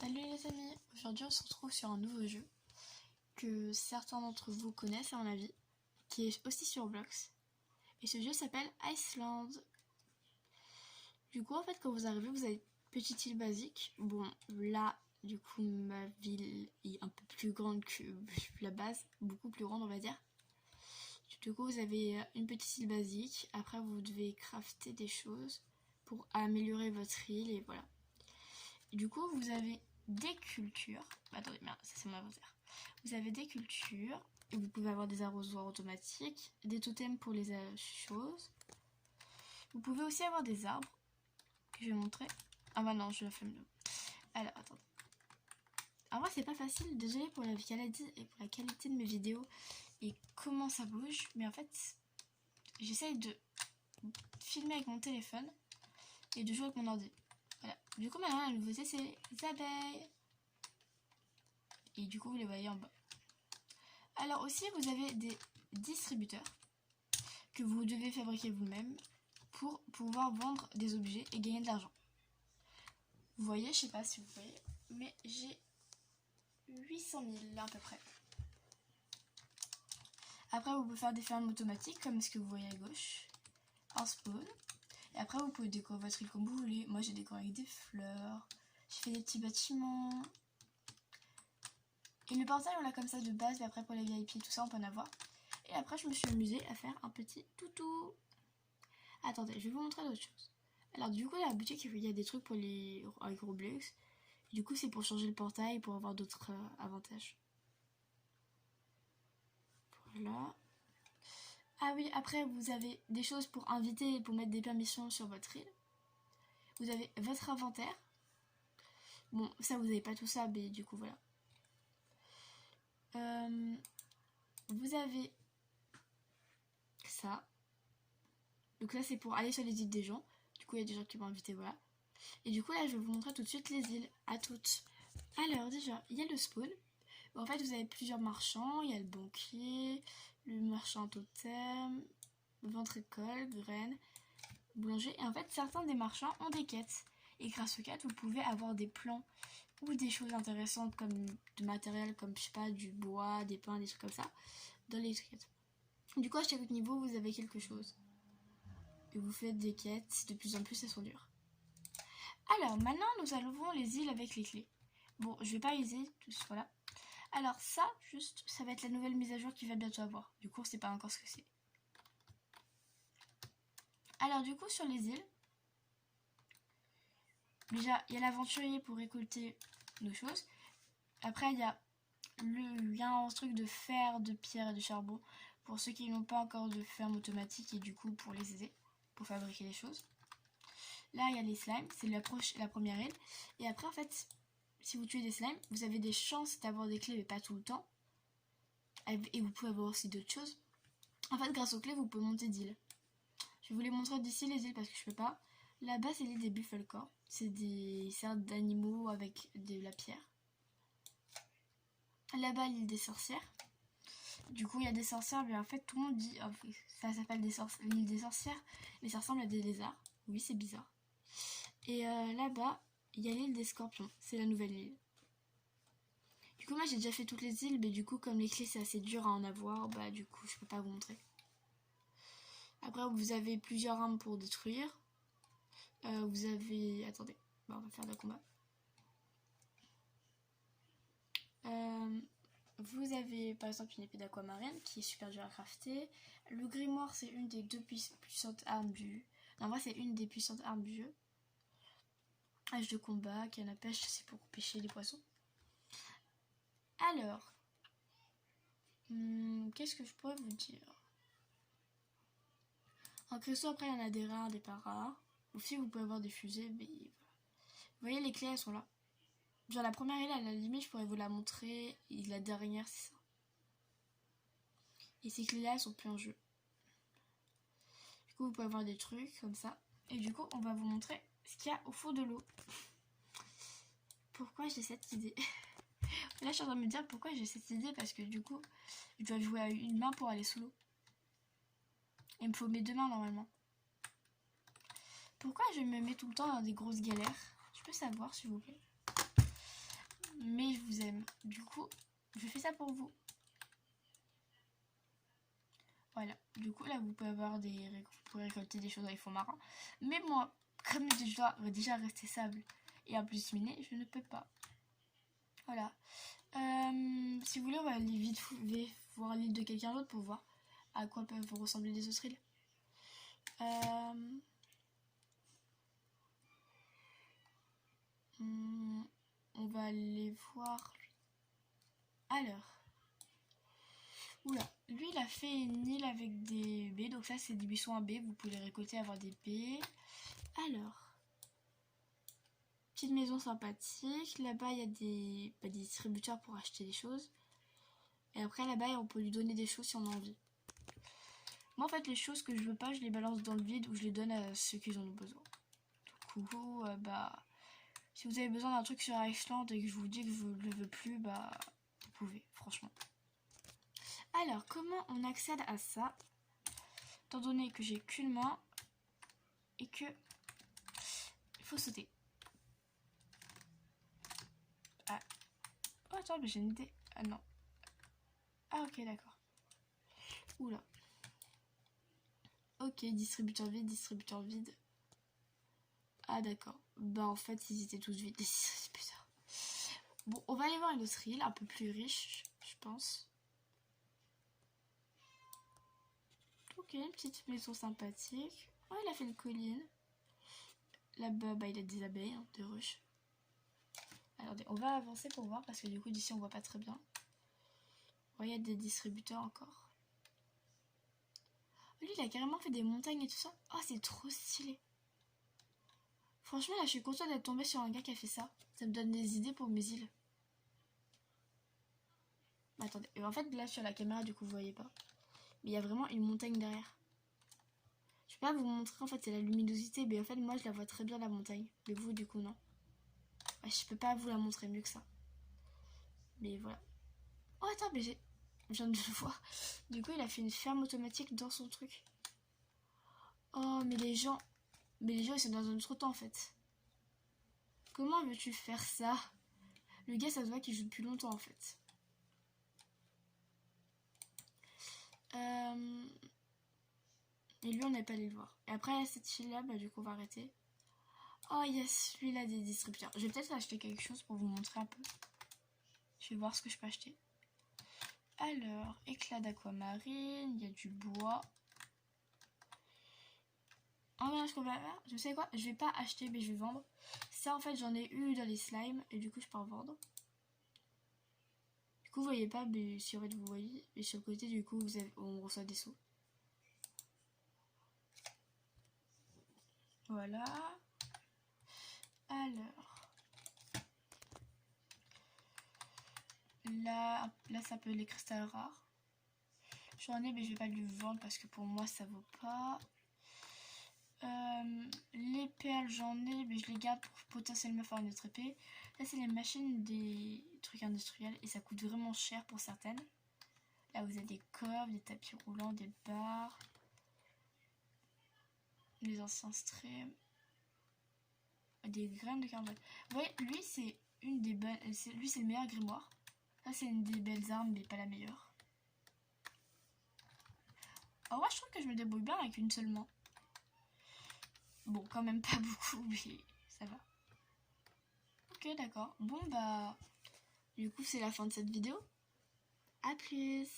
Salut les amis, aujourd'hui on se retrouve sur un nouveau jeu que certains d'entre vous connaissent à mon avis, qui est aussi sur Roblox. Et ce jeu s'appelle Iceland. Du coup en fait quand vous arrivez vous avez une petite île basique. Bon là du coup ma ville est un peu plus grande que la base, beaucoup plus grande on va dire. Du coup vous avez une petite île basique, après vous devez crafter des choses pour améliorer votre île et voilà. Et du coup vous avez des cultures. Attendez, merde, ça c'est mon inventaire. Vous avez des cultures, et vous pouvez avoir des arrosoirs automatiques, des totems pour les choses. Vous pouvez aussi avoir des arbres, que je vais montrer. Ah bah non, je la flemme. Alors, attendez. En vrai, c'est pas facile, désolé pour la qualité de mes vidéos et comment ça bouge, mais en fait, j'essaye de filmer avec mon téléphone et de jouer avec mon ordi. Voilà. Du coup, maintenant, la nouveauté, c'est les abeilles. Et du coup, vous les voyez en bas. Alors aussi, vous avez des distributeurs que vous devez fabriquer vous-même pour pouvoir vendre des objets et gagner de l'argent. Vous voyez, je sais pas si vous voyez, mais j'ai 800 000 là à peu près. Après, vous pouvez faire des fermes automatiques comme ce que vous voyez à gauche, un spawn. Et après, vous pouvez décorer votre île comme vous voulez. Moi, j'ai décoré avec des fleurs, j'ai fait des petits bâtiments. Et le portail, on l'a comme ça de base, mais après pour les VIP, tout ça, on peut en avoir. Et après, je me suis amusée à faire un petit toutou. Attendez, je vais vous montrer d'autres choses. Alors, du coup, dans la boutique, il y a des trucs pour les avec Roblox. Du coup, c'est pour changer le portail et pour avoir d'autres avantages. Voilà. Ah oui, après, vous avez des choses pour inviter et pour mettre des permissions sur votre île. Vous avez votre inventaire. Bon, ça, vous n'avez pas tout ça, mais du coup, voilà. Vous avez ça. Donc là, c'est pour aller sur les îles des gens. Du coup, il y a des gens qui m'ont invité, voilà. Et du coup, là, je vais vous montrer tout de suite les îles, à toutes. Alors, déjà, il y a le spawn. En fait, vous avez plusieurs marchands. Il y a le banquier, le marchand totem, vente récolte, graines, boulanger. Et en fait, certains des marchands ont des quêtes. Et grâce aux quêtes, vous pouvez avoir des plans ou des choses intéressantes comme du matériel, comme, je sais pas, du bois, des pains, des trucs comme ça, dans les quêtes. Du coup, à chaque niveau, vous avez quelque chose. Et vous faites des quêtes, de plus en plus, elles sont dures. Alors, maintenant, nous allons les îles avec les clés. Bon, je vais pas les aider tous, voilà. Alors ça, juste, ça va être la nouvelle mise à jour qui va bientôt avoir. Du coup, on sait pas encore ce que c'est. Alors du coup, sur les îles, déjà, il y a l'aventurier pour récolter nos choses. Après, il y a un truc de fer, de pierre et de charbon pour ceux qui n'ont pas encore de ferme automatique et du coup pour les aider, pour fabriquer les choses. Là, il y a les slimes, c'est la première île. Et après, en fait, si vous tuez des slimes, vous avez des chances d'avoir des clés, mais pas tout le temps. Et vous pouvez avoir aussi d'autres choses. En fait, grâce aux clés, vous pouvez monter d'île. Je vais vous les montrer d'ici les îles parce que je peux pas. Là-bas, c'est l'île des Bufflecores. C'est des cercles d'animaux avec de la pierre. Là-bas, l'île des sorcières. Du coup, il y a des sorcières, mais en fait, tout le monde dit... ça s'appelle l'île des sorcières, mais ça ressemble à des lézards. Oui, c'est bizarre. Et là-bas, il y a l'île des scorpions. C'est la nouvelle île. Du coup, moi, j'ai déjà fait toutes les îles, mais du coup, comme les clés, c'est assez dur à en avoir, bah du coup, je peux pas vous montrer. Après, vous avez plusieurs armes pour détruire. Vous avez... Attendez, bon, on va faire le combat. Vous avez par exemple une épée d'aquamarine qui est super dure à crafter. Le grimoire, c'est une des deux puissantes armes du jeu. Non, moi, c'est une des puissantes armes du jeu. Hache de combat, canne à pêche, c'est pour pêcher les poissons. Alors, qu'est-ce que je pourrais vous dire? En cristaux, après, il y en a des rares, des pas rares. Aussi, vous pouvez avoir des fusées, mais voilà. Vous voyez, les clés, elles sont là. Genre, la première île, à la limite, je pourrais vous la montrer. Et la dernière, c'est ça. Et ces clés-là, elles sont plus en jeu. Du coup, vous pouvez avoir des trucs comme ça. Et du coup, on va vous montrer ce qu'il y a au fond de l'eau. Pourquoi j'ai cette idée? Là, je suis en train de me dire pourquoi j'ai cette idée. Parce que du coup, je dois jouer à une main pour aller sous l'eau. Il me faut mes deux mains, normalement. Pourquoi je me mets tout le temps dans des grosses galères? Je peux savoir, s'il vous plaît? du coup, je fais ça pour vous. Voilà, du coup là vous pouvez vous pouvez récolter des choses dans les fonds marins. Mais moi, comme je dois déjà rester sable et en plus miner, je ne peux pas. Voilà. Si vous voulez, on va aller vite voir l'île de quelqu'un d'autre pour voir à quoi peuvent ressembler les autres îles. On va aller voir. Alors. Oula, lui il a fait une île avec des baies, donc ça c'est des buissons à baies, vous pouvez les récolter, avoir des baies. Alors, petite maison sympathique, là-bas il y a des distributeurs pour acheter des choses. Et après là-bas on peut lui donner des choses si on a envie. Moi en fait les choses que je veux pas, je les balance dans le vide ou je les donne à ceux qui en ont besoin. Du coup, si vous avez besoin d'un truc sur Iceland et que je vous dis que je ne le veux plus, vous pouvez, franchement. Alors, comment on accède à ça? Étant donné que j'ai qu'une main et que il faut sauter. Ah. Oh, attends, mais j'ai une idée. Ah non. Ah, ok, d'accord. Oula. Ok, distributeur vide, distributeur vide. Ah, d'accord. Bah, en fait, ils étaient tous vides. C'est bizarre. Bon, on va aller voir une autre île, un peu plus riche, je pense. Ok, une petite maison sympathique. Oh, il a fait une colline. Là-bas, il a des abeilles, hein, des ruches. Attendez, on va avancer pour voir parce que du coup, d'ici, on voit pas très bien. Oh, il y a des distributeurs encore. Lui, il a carrément fait des montagnes et tout ça. Oh, c'est trop stylé. Franchement, là, je suis contente d'être tombée sur un gars qui a fait ça. Ça me donne des idées pour mes îles. Attendez, en fait, là, sur la caméra, du coup, vous voyez pas. Mais il y a vraiment une montagne derrière. Je peux pas vous montrer, en fait, c'est la luminosité. Mais en fait, moi, je la vois très bien, la montagne. Mais vous, du coup, non. Ouais, je peux pas vous la montrer mieux que ça. Mais voilà. Oh, attends, mais je viens de le voir. Du coup, il a fait une ferme automatique dans son truc. Oh, mais les gens... ils sont dans un autre temps, en fait. Comment veux-tu faire ça? Le gars, ça se voit qu'il joue depuis longtemps, en fait. Et lui, on n'est pas allé le voir. Et après, cette île-là, du coup, on va arrêter. Oh, il y a celui-là des distributeurs. Je vais peut-être acheter quelque chose pour vous montrer un peu. Je vais voir ce que je peux acheter. Alors, éclat d'aquamarine, il y a du bois. Oh, ce qu'on va faire, je sais quoi, je vais pas acheter, mais je vais vendre. Ça, en fait, j'en ai eu dans les slimes, et du coup, je peux en vendre. Du coup, vous voyez pas, mais si en fait, vous voyez. Et sur le côté, du coup, on reçoit des sous. Voilà. Alors. Là, ça peut les cristals rares. J'en ai, mais je vais pas lui vendre parce que pour moi, ça vaut pas. Les perles, j'en ai, mais je les garde pour potentiellement faire une autre épée. Là, c'est les machines des trucs industriels et ça coûte vraiment cher pour certaines. Là, vous avez des cordes, des tapis roulants, des barres, les anciens streams, des graines de carbone. Vous voyez, lui, c'est une des bonnes. Lui, c'est le meilleur grimoire. Là, c'est une des belles armes, mais pas la meilleure. En vrai, je trouve que je me débrouille bien avec une seule main. Bon, quand même pas beaucoup, mais ça va. Ok, d'accord. Bon, du coup, c'est la fin de cette vidéo. À plus!